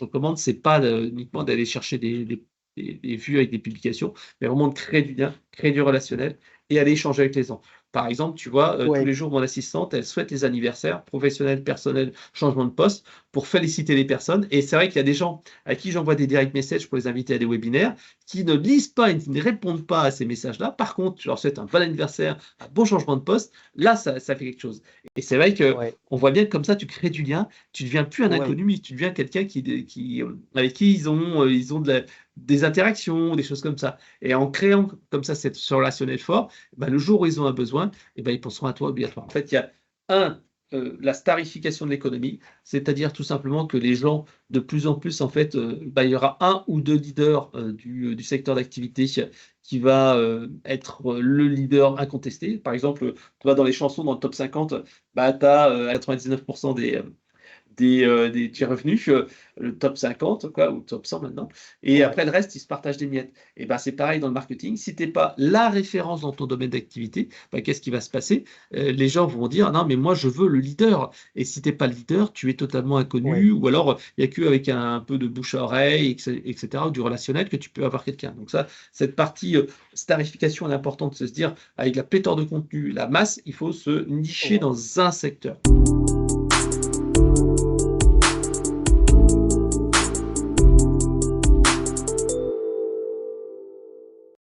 recommande, c'est pas uniquement d'aller chercher des vues avec des publications, mais vraiment de créer du lien, créer du relationnel et aller échanger avec les gens. Par exemple, tu vois, tous Ouais, les jours, mon assistante, elle souhaite les anniversaires professionnels, personnels, changement de poste, pour féliciter les personnes. Et c'est vrai qu'il y a des gens à qui j'envoie des direct messages pour les inviter à des webinaires, qui ne lisent pas et qui ne répondent pas à ces messages-là. Par contre, je leur souhaite un bon anniversaire, un bon changement de poste. Là, ça fait quelque chose. Et c'est vrai que ouais, on voit bien que comme ça, tu crées du lien. Tu ne deviens plus un ouais. inconnu, mais tu deviens quelqu'un avec qui ils ont des interactions, des choses comme ça. Et en créant comme ça ce relationnel fort, ben, le jour où ils ont un besoin, eh ben, ils penseront à toi obligatoirement. En fait, il y a un, la starification de l'économie, c'est-à-dire tout simplement que les gens, de plus en plus, en fait, ben, il y aura un ou deux leaders du secteur d'activité qui va être le leader incontesté. Par exemple, tu vois, dans les chansons, dans le top 50, bah, tu as 99% des revenus, le top 50, quoi, ou le top 100 maintenant. Et Ouais, après, le reste, ils se partagent des miettes. Et ben, c'est pareil dans le marketing. Si tu n'es pas la référence dans ton domaine d'activité, ben, qu'est-ce qui va se passer? Les gens vont dire, non, mais moi, je veux le leader. Et si tu n'es pas le leader, tu es totalement ouais. inconnu, ou alors il n'y a qu'avec un peu de bouche à oreille, etc., ou du relationnel, que tu peux avoir quelqu'un. Donc ça, cette partie starification est importante de se dire, avec la pléthore de contenu, la masse, il faut se nicher Ouais. dans un secteur.